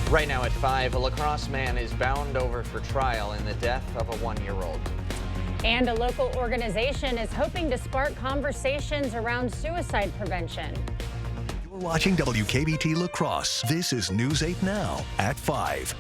Right now at 5, a La Crosse man is bound over for trial in the death of a 1-year-old. And a local organization is hoping to spark conversations around suicide prevention. You're watching WKBT La Crosse. This is News 8 Now at 5.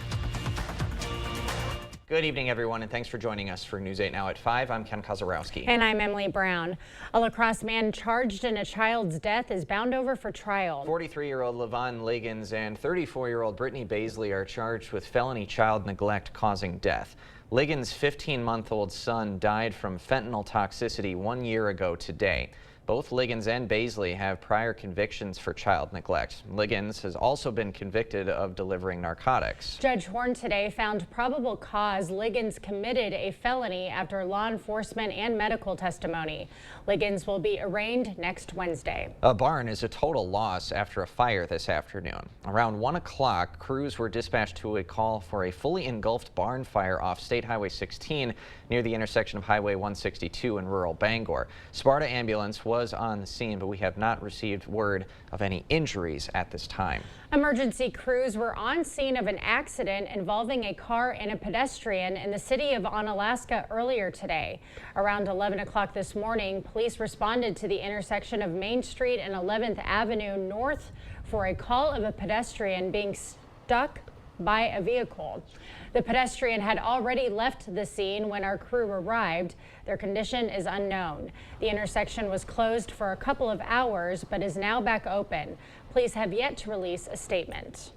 Good evening, everyone, and thanks for joining us for News 8 Now at 5. I'm Ken Kozarowski. And I'm Emily Brown. A La Crosse man charged in a child's death is bound over for trial. 43-year-old Levon Liggins and 34-year-old Brittany Baisley are charged with felony child neglect causing death. Liggins' 15-month-old son died from fentanyl toxicity 1 year ago today. Both Liggins and Baisley have prior convictions for child neglect. Liggins has also been convicted of delivering narcotics. Judge Horn today found probable cause Liggins committed a felony after law enforcement and medical testimony. Liggins will be arraigned next Wednesday. A barn is a total loss after a fire this afternoon. Around 1 o'clock, crews were dispatched to a call for a fully engulfed barn fire off State Highway 16 near the intersection of Highway 162 and rural Bangor. Sparta Ambulance was on the scene, but we have not received word of any injuries at this time. Emergency crews were on scene of an accident involving a car and a pedestrian in the city of Onalaska earlier today. Around 11 o'clock this morning, police responded to the intersection of Main Street and 11th Avenue North for a call of a pedestrian being stuck by a vehicle. The pedestrian had already left the scene when our crew arrived. Their condition is unknown. The intersection was closed for a couple of hours, but is now back open. Police have yet to release a statement.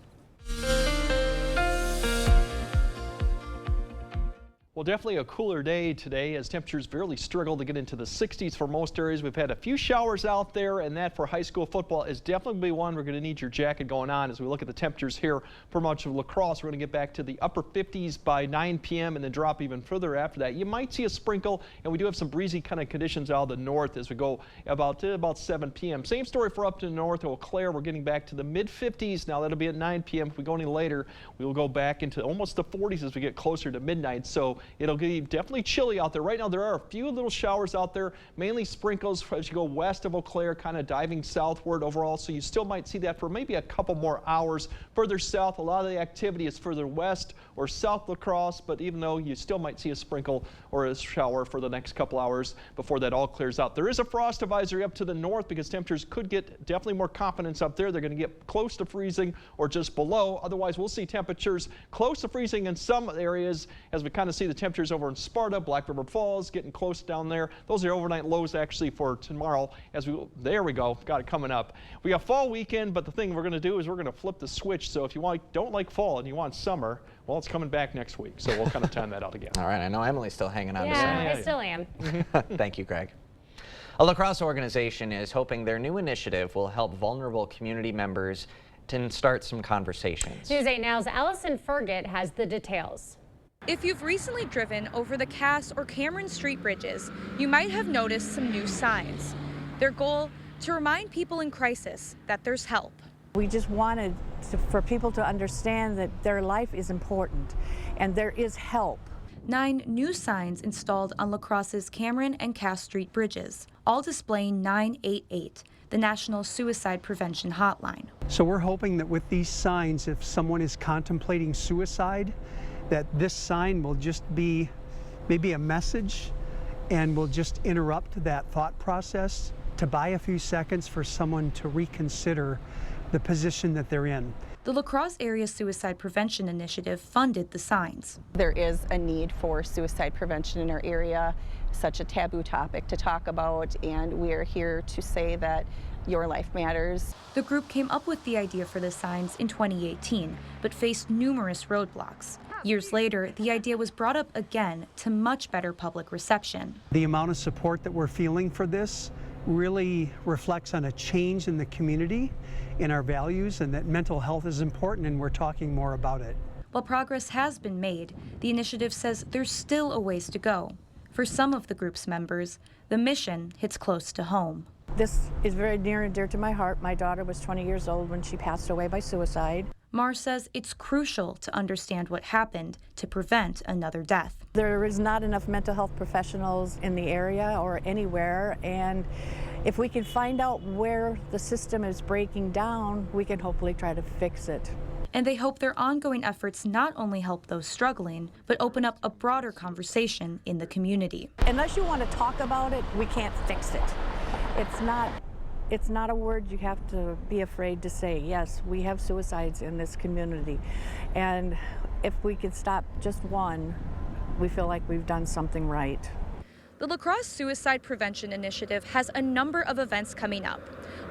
Well, definitely a cooler day today as temperatures barely struggle to get into the 60s for most areas. We've had a few showers out there, and that for high school football is definitely be one we're going to need your jacket going on as we look at the temperatures here for much of La Crosse. We're going to get back to the upper 50s by 9 p.m. and then drop even further after that. You might see a sprinkle, and we do have some breezy kind of conditions out of the north as we go about 7 p.m. Same story for up to the north. Eau Claire, we're getting back to the mid 50s. Now that'll be at 9 p.m. If we go any later, we will go back into almost the 40s as we get closer to midnight. So it'll be definitely chilly out there. Right now there are a few little showers out there, mainly sprinkles as you go west of Eau Claire, kind of diving southward overall. So you still might see that for maybe a couple more hours. Further south, a lot of the activity is further west or south La Crosse, but even though you still might see a sprinkle or a shower for the next couple hours before that all clears out. There is a frost advisory up to the north because temperatures could get definitely more confidence up there. They're going to get close to freezing or just below. Otherwise, we'll see temperatures close to freezing in some areas as we kind of see the temperatures over in Sparta, Black River Falls, getting close down there. Those are overnight lows actually for tomorrow. There we go, got it coming up. We got fall weekend, but the thing we're going to do is we're going to flip the switch. So if you don't like fall and you want summer, well, it's coming back next week. So we'll kind of time that out again. All right, I know Emily's still hanging on to Yeah, that. I still am. Thank you, Greg. A La Crosse organization is hoping their new initiative will help vulnerable community members to start some conversations. News 8 Now's Allison Fergit has the details. If you've recently driven over the Cass or Cameron Street bridges, you might have noticed some new signs. Their goal, to remind people in crisis that there's help. We just wanted for people to understand that their life is important and there is help. 9 new signs installed on La Crosse's Cameron and Cass Street bridges, all displaying 988, the National Suicide Prevention Hotline. So we're hoping that with these signs, if someone is contemplating suicide, that this sign will just be maybe a message and will just interrupt that thought process to buy a few seconds for someone to reconsider the position that they're in. The La Crosse Area Suicide Prevention Initiative funded the signs. There is a need for suicide prevention in our area, such a taboo topic to talk about, and we're here to say that your life matters. The group came up with the idea for the signs in 2018, but faced numerous roadblocks. Years later, the idea was brought up again to much better public reception. The amount of support that we're feeling for this really reflects on a change in the community, in our values, and that mental health is important and we're talking more about it. While progress has been made, the initiative says there's still a ways to go. For some of the group's members, the mission hits close to home. This is very near and dear to my heart. My daughter was 20 years old when she passed away by suicide. Mar says it's crucial to understand what happened to prevent another death. There is not enough mental health professionals in the area or anywhere, and if we can find out where the system is breaking down, we can hopefully try to fix it. and they hope their ongoing efforts not only help those struggling, but open up a broader conversation in the community. Unless you want to talk about it, we can't fix it. It's not a word you have to be afraid to say. Yes, we have suicides in this community, and if we could stop just one, we feel like we've done something right. The La Crosse Suicide Prevention Initiative has a number of events coming up.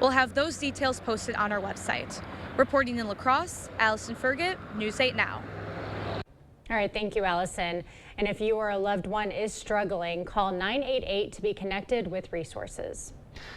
We'll have those details posted on our website. Reporting in La Crosse, Allison Fergit, News 8 Now. All right, thank you, Allison. And if you or a loved one is struggling, call 988 to be connected with resources.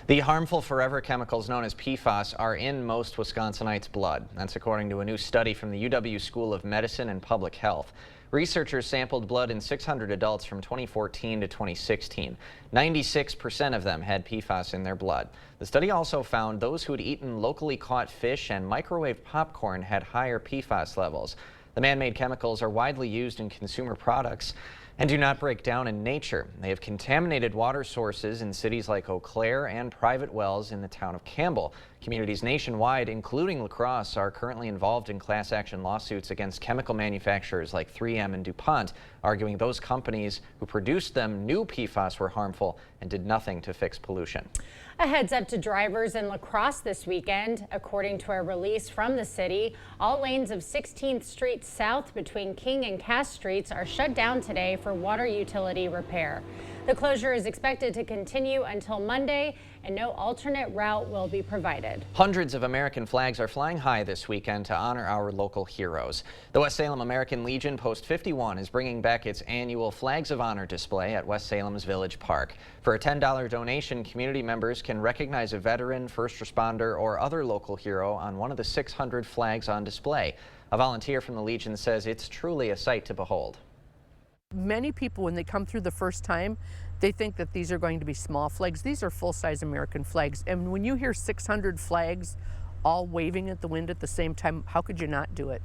The harmful forever chemicals known as PFAS are in most Wisconsinites' blood. That's according to a new study from the UW School of Medicine and Public Health. Researchers sampled blood in 600 adults from 2014 to 2016. 96% of them had PFAS in their blood. The study also found those who had eaten locally caught fish and microwave popcorn had higher PFAS levels. The man-made chemicals are widely used in consumer products and do not break down in nature. They have contaminated water sources in cities like Eau Claire and private wells in the town of Campbell. Communities nationwide, including La Crosse, are currently involved in class action lawsuits against chemical manufacturers like 3M and DuPont, arguing those companies who produced them knew PFAS were harmful and did nothing to fix pollution. A heads up to drivers in La Crosse this weekend. According to a release from the city, all lanes of 16th Street South between King and Cass Streets are shut down today for water utility repair. The closure is expected to continue until Monday, and no alternate route will be provided. Hundreds of American flags are flying high this weekend to honor our local heroes. The West Salem American Legion Post 51 is bringing back its annual Flags of Honor display at West Salem's Village Park. For a $10 donation, community members can recognize a veteran, first responder, or other local hero on one of the 600 flags on display. A volunteer from the Legion says it's truly a sight to behold. Many people, when they come through the first time, they think that these are going to be small flags. These are full-size American flags. And when you hear 600 flags all waving at the wind at the same time, how could you not do it?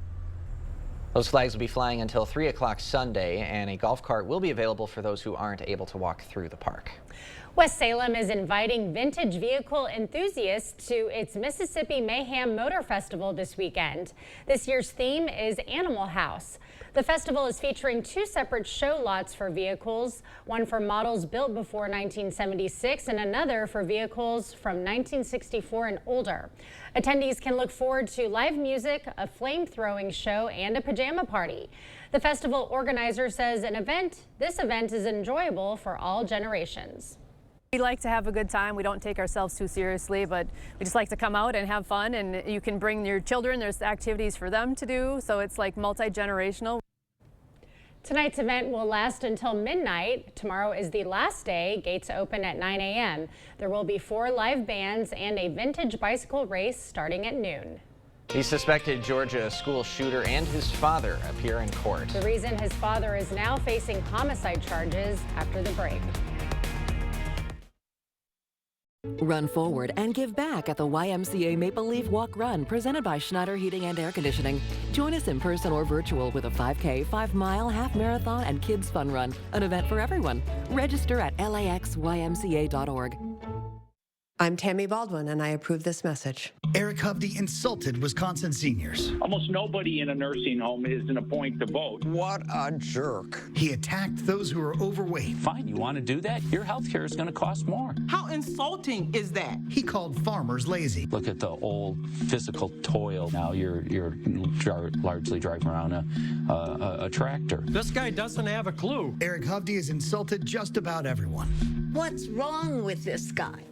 Those flags will be flying until 3 o'clock Sunday, and a golf cart will be available for those who aren't able to walk through the park. West Salem is inviting vintage vehicle enthusiasts to its Mississippi Mayhem Motor Festival this weekend. This year's theme is Animal House. The festival is featuring two separate show lots for vehicles, one for models built before 1976 and another for vehicles from 1964 and older. Attendees can look forward to live music, a flame-throwing show, and a pajama party. The festival organizer says this event is enjoyable for all generations. We like to have a good time. We don't take ourselves too seriously, but we just like to come out and have fun, and you can bring your children. There's activities for them to do, so it's like multi-generational. Tonight's event will last until midnight. Tomorrow is the last day. Gates open at 9 a.m. There will be 4 live bands and a vintage bicycle race starting at noon. The suspected Georgia school shooter and his father appear in court. The reason his father is now facing homicide charges after the break. Run forward and give back at the YMCA Maple Leaf Walk Run presented by Schneider Heating and Air Conditioning. Join us in person or virtual with a 5K, 5-mile, half marathon, and kids fun run. An event for everyone. Register at laxymca.org. I'm Tammy Baldwin, and I approve this message. Eric Hovde insulted Wisconsin seniors. Almost nobody in a nursing home is in a point to vote. What a jerk. He attacked those who are overweight. Fine, you want to do that? Your health care is going to cost more. How insulting is that? He called farmers lazy. Look at the old physical toil. Now you're largely driving around a tractor. This guy doesn't have a clue. Eric Hovde has insulted just about everyone. What's wrong with this guy?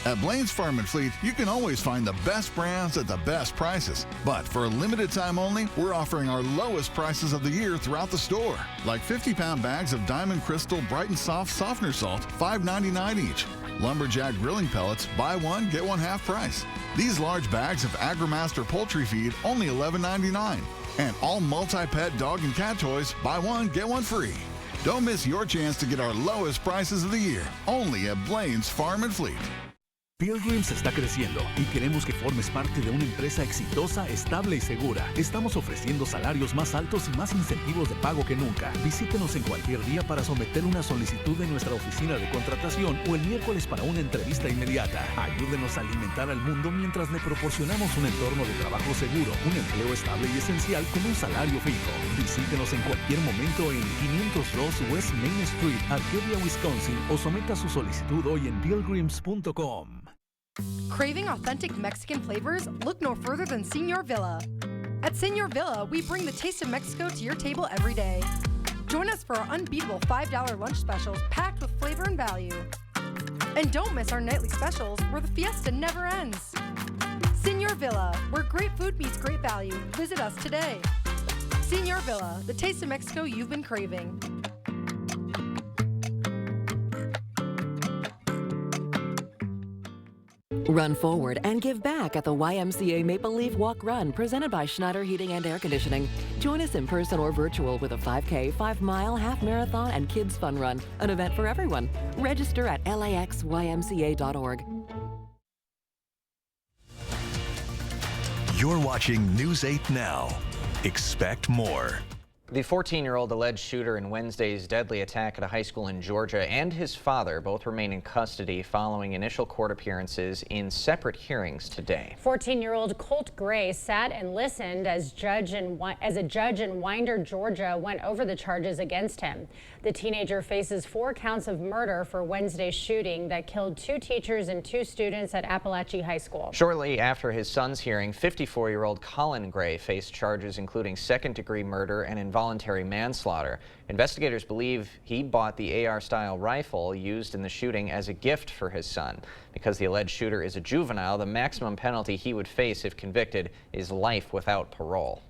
At Blaine's Farm and Fleet, you can always find the best brands at the best prices. But for a limited time only, we're offering our lowest prices of the year throughout the store. Like 50-pound bags of Diamond Crystal Bright and Soft Softener Salt, $5.99 each. Lumberjack grilling pellets, buy one, get one half price. These large bags of AgriMaster poultry feed, only $11.99. And all multi-pet dog and cat toys, buy one, get one free. Don't miss your chance to get our lowest prices of the year, only at Blaine's Farm and Fleet. Pilgrims está creciendo y queremos que formes parte de una empresa exitosa, estable y segura. Estamos ofreciendo salarios más altos y más incentivos de pago que nunca. Visítenos en cualquier día para someter una solicitud en nuestra oficina de contratación o el miércoles para una entrevista inmediata. Ayúdenos a alimentar al mundo mientras le proporcionamos un entorno de trabajo seguro, un empleo estable y esencial con un salario fijo. Visítenos en cualquier momento en 502 West Main Street, Arcadia, Wisconsin, o someta su solicitud hoy en pilgrims.com. Craving authentic Mexican flavors? Look no further than Señor Villa. At Señor Villa, we bring the taste of Mexico to your table every day. Join us for our unbeatable $5 lunch specials packed with flavor and value. And don't miss our nightly specials where the fiesta never ends. Señor Villa, where great food meets great value. Visit us today. Señor Villa, the taste of Mexico you've been craving. Run forward and give back at the YMCA Maple Leaf Walk Run presented by Schneider Heating and Air Conditioning. Join us in person or virtual with a 5K, 5-mile, half marathon, and kids fun run, an event for everyone. Register at laxymca.org. You're watching News 8 Now. Expect more. The 14-year-old alleged shooter in Wednesday's deadly attack at a high school in Georgia and his father both remain in custody following initial court appearances in separate hearings today. 14-year-old Colt Gray sat and listened as a judge in Winder, Georgia went over the charges against him. The teenager faces 4 counts of murder for Wednesday's shooting that killed 2 teachers and 2 students at Appalachia High School. Shortly after his son's hearing, 54-year-old Colin Gray faced charges including second-degree murder and involuntary manslaughter. Investigators believe he bought the AR-style rifle used in the shooting as a gift for his son. Because the alleged shooter is a juvenile, the maximum penalty he would face if convicted is life without parole.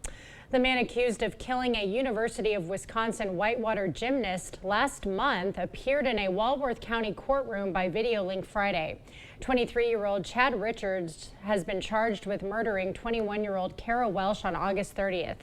The man accused of killing a University of Wisconsin whitewater gymnast last month appeared in a Walworth County courtroom by video link Friday. 23-year-old Chad Richards has been charged with murdering 21-year-old Kara Welsh on August 30th.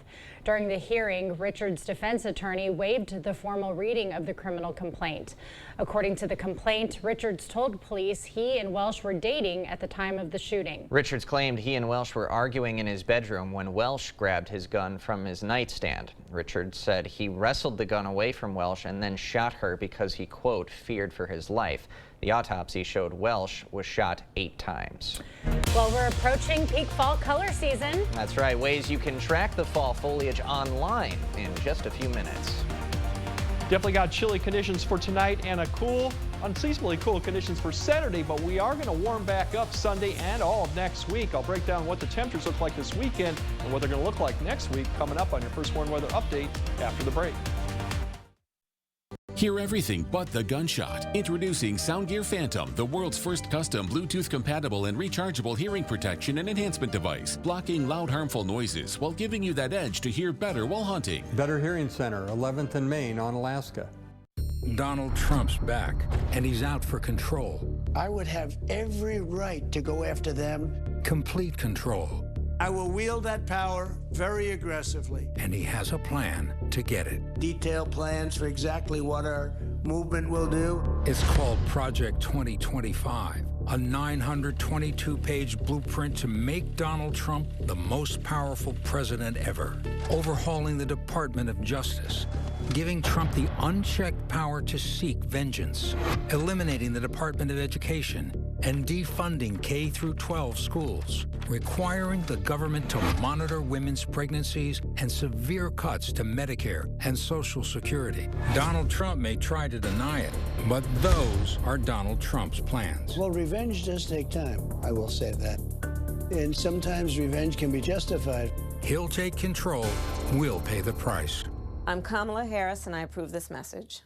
During the hearing, Richards' defense attorney waived the formal reading of the criminal complaint. According to the complaint, Richards told police he and Welsh were dating at the time of the shooting. Richards claimed he and Welsh were arguing in his bedroom when Welsh grabbed his gun from his nightstand. Richards said he wrestled the gun away from Welsh and then shot her because he, quote, feared for his life. The autopsy showed Welsh was shot 8 times. Well, we're approaching peak fall color season. That's right. Ways you can track the fall foliage online in just a few minutes. Definitely got chilly conditions for tonight and unseasonably cool conditions for Saturday, but we are going to warm back up Sunday and all of next week. I'll break down what the temperatures look like this weekend and what they're going to look like next week coming up on your First Warn Weather Update after the break. Hear everything but the gunshot. Introducing Soundgear Phantom, the world's first custom Bluetooth-compatible and rechargeable hearing protection and enhancement device, blocking loud, harmful noises while giving you that edge to hear better while hunting. Better Hearing Center, 11th and Main on Alaska. Donald Trump's back, and he's out for control. I would have every right to go after them. Complete control. I will wield that power very aggressively. And he has a plan to get it. Detailed plans for exactly what our movement will do. It's called Project 2025, a 922-page blueprint to make Donald Trump the most powerful president ever. Overhauling the Department of Justice, giving Trump the unchecked power to seek vengeance, eliminating the Department of Education, and defunding K-12 schools, requiring the government to monitor women's pregnancies, and severe cuts to Medicare and Social Security. Donald Trump may try to deny it, but those are Donald Trump's plans. Well, revenge does take time, I will say that. And sometimes revenge can be justified. He'll take control, we'll pay the price. I'm Kamala Harris, and I approve this message.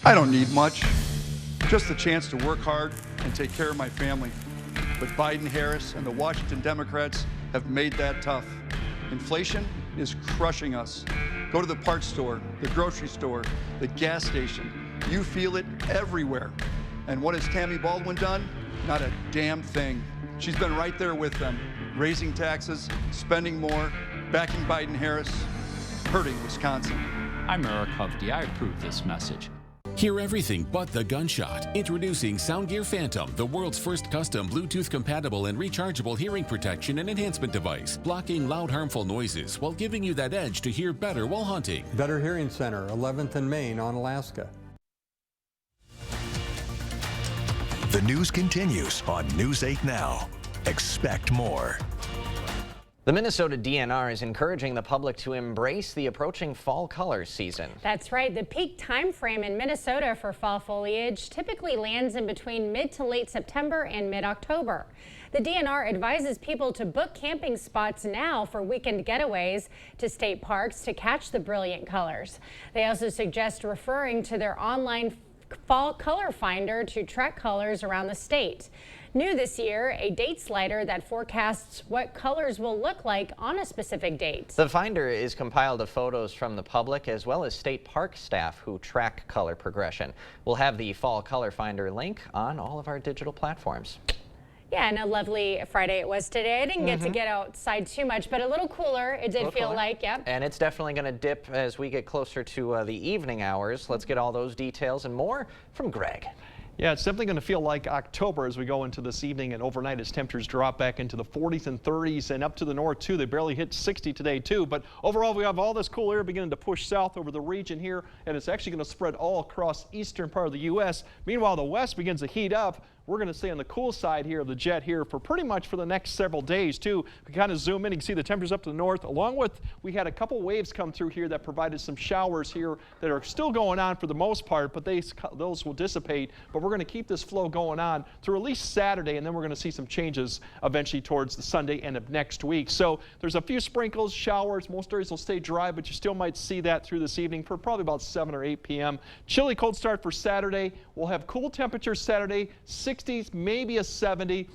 I don't need much, just the chance to work hard and take care of my family. but Biden, Harris, and the Washington Democrats have made that tough. Inflation is crushing us. Go to the parts store, the grocery store, the gas station. You feel it everywhere. And what has Tammy Baldwin done? Not a damn thing. She's been right there with them, raising taxes, spending more, backing Biden, Harris, hurting Wisconsin. I'm Eric Hovde. I approve this message. Hear everything but the gunshot. Introducing Soundgear Phantom, the world's first custom Bluetooth compatible and rechargeable hearing protection and enhancement device, blocking loud harmful noises while giving you that edge to hear better while hunting. Better Hearing Center, 11th and Main on Alaska. The news continues on News 8 Now. Expect more. The Minnesota DNR is encouraging the public to embrace the approaching fall color season. That's right. The peak time frame in Minnesota for fall foliage typically lands in between mid to late September and mid-October. The DNR advises people to book camping spots now for weekend getaways to state parks to catch the brilliant colors. They also suggest referring to their online fall color finder to track colors around the state. New this year, a date slider that forecasts what colors will look like on a specific date. The finder is compiled of photos from the public as well as state park staff who track color progression. We'll have the fall color finder link on all of our digital platforms. Yeah, and a lovely Friday it was today. I didn't get to get outside too much, but a little cooler. It did feel like, yep. And it's definitely going to dip as we get closer to the evening hours. Let's get all those details and more from Greg. Yeah, it's definitely going to feel like October as we go into this evening and overnight as temperatures drop back into the 40s and 30s and up to the north too. They barely hit 60 today too, but overall we have all this cool air beginning to push south over the region here, and it's actually going to spread all across eastern part of the U.S. Meanwhile, the west begins to heat up. We're going to stay on the cool side here of the jet here for pretty much for the next several days too. We kind of zoom in, you can see the temperatures up to the north, along with we had a couple waves come through here that provided some showers here that are still going on for the most part, but those will dissipate. But we're going to keep this flow going on through at least Saturday, and then we're going to see some changes eventually towards the Sunday end of next week. So there's a few sprinkles, showers. Most areas will stay dry, but you still might see that through this evening for probably about 7 or 8 p.m. Chilly cold start for Saturday. We'll have cool temperatures Saturday, 60s, maybe a 70.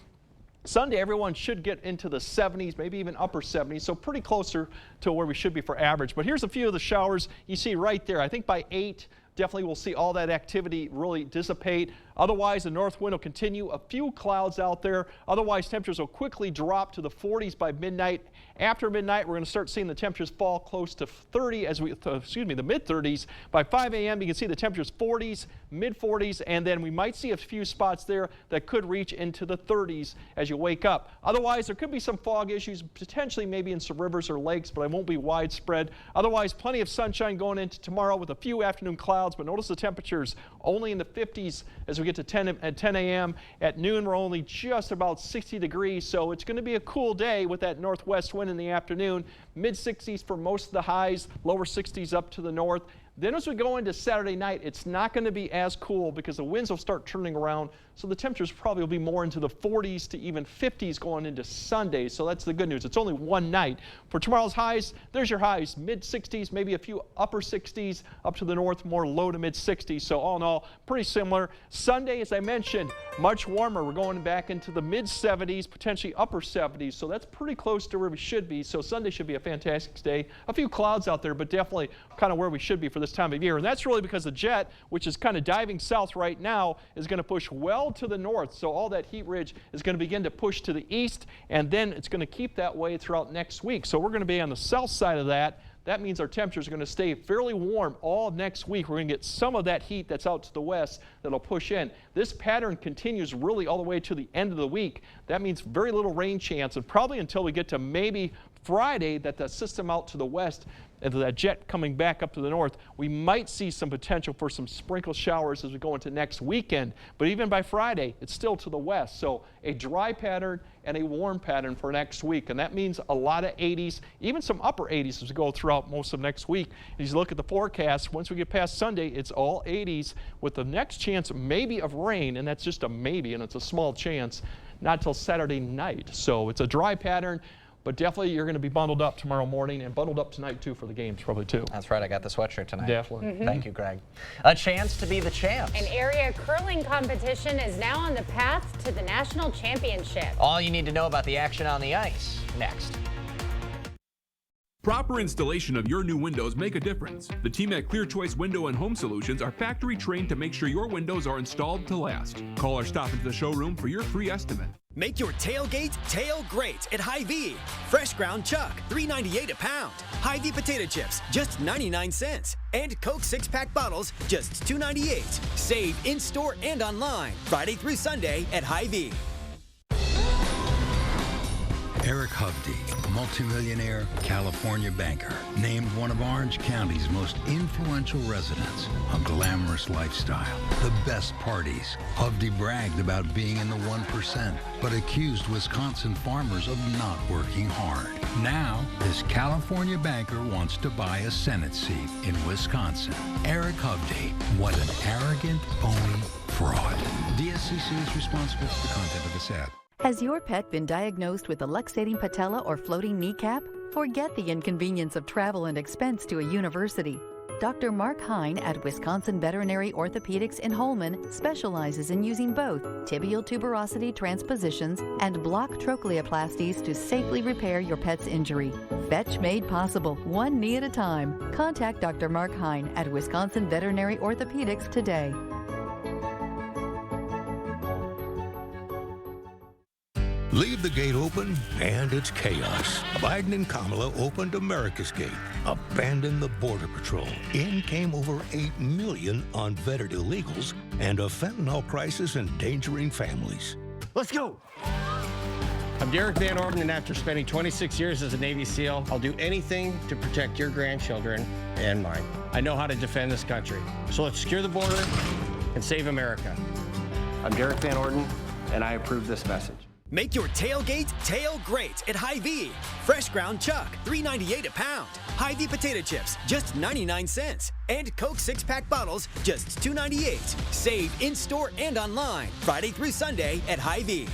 Sunday, everyone should get into the 70s, maybe even upper 70s, so pretty closer to where we should be for average. But here's a few of the showers you see right there. I think by 8, definitely we'll see all that activity really dissipate. Otherwise, the north wind will continue. A few clouds out there. Otherwise, temperatures will quickly drop to the 40s by midnight. After midnight, we're going to start seeing the temperatures fall close to 30 as we, the mid-30s. By 5 a.m., you can see the temperatures 40s, mid-40s, and then we might see a few spots there that could reach into the 30s as you wake up. Otherwise, there could be some fog issues, potentially maybe in some rivers or lakes, but it won't be widespread. Otherwise, plenty of sunshine going into tomorrow with a few afternoon clouds, but notice the temperatures only in the 50s as we get to 10 a.m. At noon, we're only just about 60 degrees, so it's going to be a cool day with that northwest wind in the afternoon. Mid-60s for most of the highs, lower 60s up to the north. Then as we go into Saturday night, it's not going to be as cool because the winds will start turning around, so the temperatures probably will be more into the 40s to even 50s going into Sunday, so that's the good news. It's only one night. For tomorrow's highs, there's your highs, mid-60s, maybe a few upper 60s, up to the north, more low to mid-60s, so all in all, pretty similar. Sunday, as I mentioned, much warmer. We're going back into the mid-70s, potentially upper 70s, so that's pretty close to where we should be, so Sunday should be a fantastic day. A few clouds out there, but definitely kind of where we should be for this time of year, and that's really because the jet, which is kind of diving south right now, is going to push well to the north, so all that heat ridge is going to begin to push to the east, and then it's going to keep that way throughout next week. So we're going to be on the south side of that. That means our temperatures are going to stay fairly warm all next week. We're going to get some of that heat that's out to the west that'll push in. This pattern continues really all the way to the end of the week. That means very little rain chance, and probably until we get to maybe Friday, that the system out to the west and that jet coming back up to the north, we might see some potential for some sprinkle showers as we go into next weekend. But even by Friday, it's still to the west. So a dry pattern and a warm pattern for next week. And that means a lot of 80s, even some upper 80s as we go throughout most of next week. As you look at the forecast, once we get past Sunday, it's all 80s with the next chance maybe of rain, and that's just a maybe, and it's a small chance, not till Saturday night. So it's a dry pattern. But definitely you're going to be bundled up tomorrow morning and bundled up tonight too for the games probably too. That's right, I got the sweatshirt tonight. Definitely. Thank you, Greg. A chance to be the champs. An area curling competition is now on the path to the national championship. All you need to know about the action on the ice, next. Proper installation of your new windows make a difference. The team at Clear Choice Window and Home Solutions are factory trained to make sure your windows are installed to last. Call or stop into the showroom for your free estimate. Make your tailgate tail great at Hy-Vee. Fresh ground chuck, $3.98 a pound. Hy-Vee potato chips, just 99 cents. And Coke 6-pack bottles, just $2.98. Save in-store and online, Friday through Sunday at Hy-Vee. Eric Hovde, multimillionaire California banker, named one of Orange County's most influential residents. A glamorous lifestyle, the best parties. Hovde bragged about being in the 1%, but accused Wisconsin farmers of not working hard. Now, this California banker wants to buy a Senate seat in Wisconsin. Eric Hovde, what an arrogant, phony fraud. DSCC is responsible for the content of this ad. Has your pet been diagnosed with a luxating patella or floating kneecap? Forget the inconvenience of travel and expense to a university. Dr. Mark Hine at Wisconsin Veterinary Orthopedics in Holmen specializes in using both tibial tuberosity transpositions and block trochleoplasties to safely repair your pet's injury. Fetch made possible, one knee at a time. Contact Dr. Mark Hine at Wisconsin Veterinary Orthopedics today. Leave the gate open, and it's chaos. Biden and Kamala opened America's gate, abandoned the Border Patrol. In came over 8 million unvetted illegals and a fentanyl crisis endangering families. Let's go. I'm Derek Van Orden, and after spending 26 years as a Navy SEAL, I'll do anything to protect your grandchildren and mine. I know how to defend this country. So let's secure the border and save America. I'm Derek Van Orden, and I approve this message. Make your tailgate tail great at Hy-Vee. Fresh ground chuck, $3.98 a pound. Hy-Vee potato chips, just 99 cents. And Coke 6-pack bottles, just $2.98. Save in-store and online, Friday through Sunday at Hy-Vee.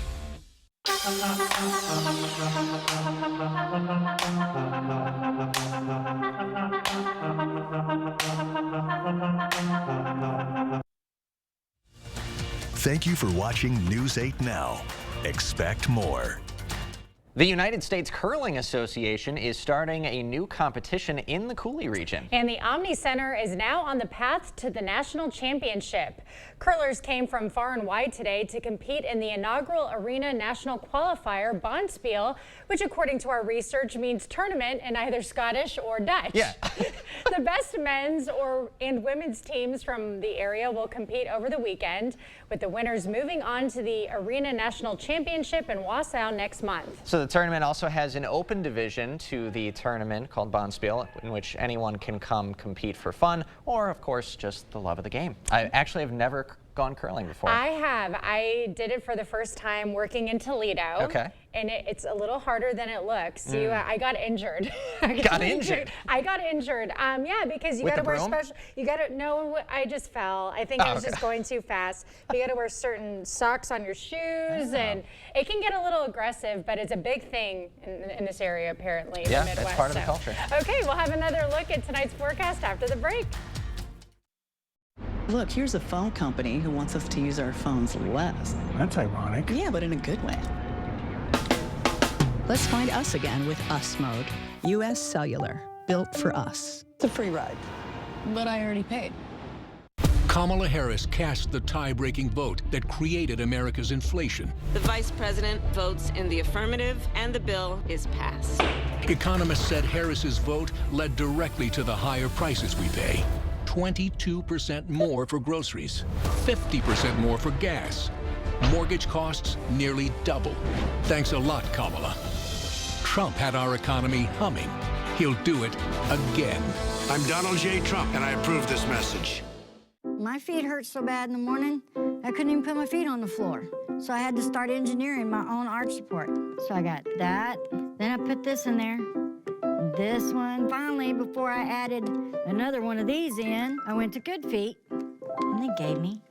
Thank you for watching News 8 Now. Expect more. The United States Curling Association is starting a new competition in the Coulee region. And the Omni Center is now on the path to the national championship. Curlers came from far and wide today to compete in the inaugural Arena National Qualifier Bonspiel, which according to our research means tournament in either Scottish or Dutch. Yeah. The best men's and women's teams from the area will compete over the weekend, with the winners moving on to the Arena National Championship in Wausau next month. So the tournament also has an open division to the tournament called Bonspiel, in which anyone can come compete for fun or, of course, just the love of the game. I actually have never gone curling before. I have. I did it for the first time working in Toledo. Okay. And it's a little harder than it looks. I got injured. I got injured? I got injured. Yeah, because you got to wear special. You got to. No, I just fell. I think I was just going too fast. You got to wear certain socks on your shoes, and it can get a little aggressive. But it's a big thing in this area, apparently. Yeah, the Midwest, it's part of the culture. Okay, we'll have another look at tonight's forecast after the break. Look, here's a phone company who wants us to use our phones less. That's ironic. Yeah, but in a good way. Let's find us again with Us Mode. U.S. Cellular, built for us. It's a free ride. But I already paid. Kamala Harris cast the tie-breaking vote that created America's inflation. The vice president votes in the affirmative, and the bill is passed. Economists said Harris's vote led directly to the higher prices we pay. 22% more for groceries, 50% more for gas. Mortgage costs nearly double. Thanks a lot, Kamala. Trump had our economy humming. He'll do it again. I'm Donald J. Trump, and I approve this message. My feet hurt so bad in the morning, I couldn't even put my feet on the floor. So I had to start engineering my own arch support. So I got that, then I put this in there, this one. Finally, before I added another one of these in, I went to Good Feet, and they gave me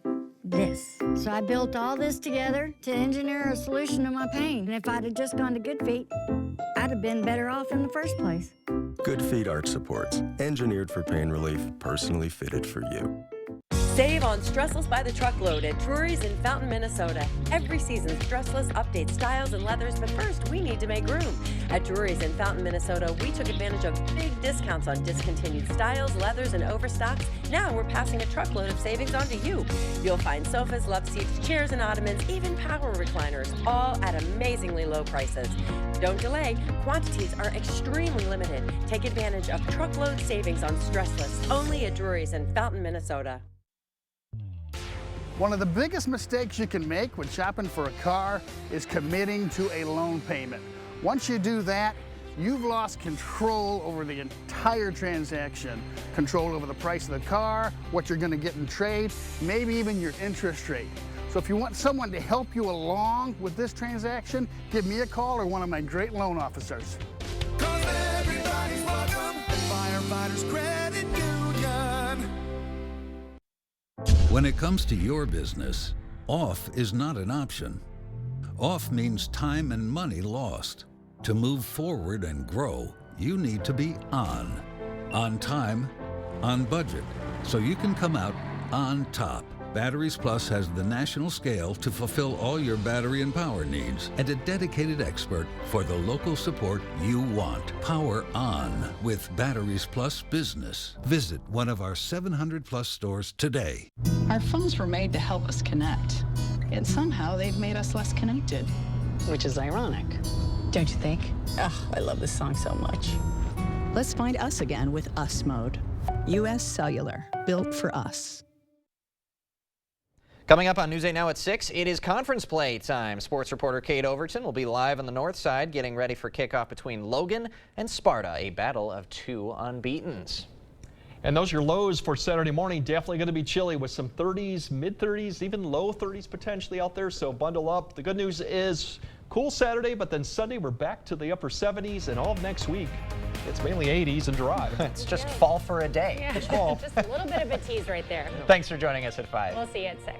this. So I built all this together to engineer a solution to my pain. And if I'd have just gone to Good Feet, I'd have been better off in the first place. Good Feet arch supports, engineered for pain relief, personally fitted for you. Save on Stressless by the truckload at Drury's in Fountain, Minnesota. Every season, Stressless updates styles and leathers, but first, we need to make room. At Drury's in Fountain, Minnesota, we took advantage of big discounts on discontinued styles, leathers, and overstocks. Now we're passing a truckload of savings on to you. You'll find sofas, love seats, chairs, and ottomans, even power recliners, all at amazingly low prices. Don't delay. Quantities are extremely limited. Take advantage of truckload savings on Stressless, only at Drury's in Fountain, Minnesota. One of the biggest mistakes you can make when shopping for a car is committing to a loan payment. Once you do that, you've lost control over the entire transaction. Control over the price of the car, what you're going to get in trade, maybe even your interest rate. So if you want someone to help you along with this transaction, give me a call or one of my great loan officers. Everybody's welcome at Firefighters Credit Union. When it comes to your business, off is not an option. Off means time and money lost. To move forward and grow, you need to be on time, on budget, so you can come out on top. Batteries Plus has the national scale to fulfill all your battery and power needs, and a dedicated expert for the local support you want. Power on with Batteries Plus Business. Visit one of our 700+ stores today. Our phones were made to help us connect, yet somehow they've made us less connected. Which is ironic, don't you think? Oh, I love this song so much. Let's find us again with Us Mode. U.S. Cellular, built for us. Coming up on News 8 Now at 6, it is conference play time. Sports reporter Kate Overton will be live on the north side getting ready for kickoff between Logan and Sparta, a battle of two unbeatens. And those are your lows for Saturday morning. Definitely going to be chilly with some 30s, mid-30s, even low 30s potentially out there, so bundle up. The good news is cool Saturday, but then Sunday we're back to the upper 70s, and all of next week it's mainly 80s and dry. It's just fall for a day. Yeah, It's fall. just a little bit of a tease right there. Thanks for joining us at 5. We'll see you at 6.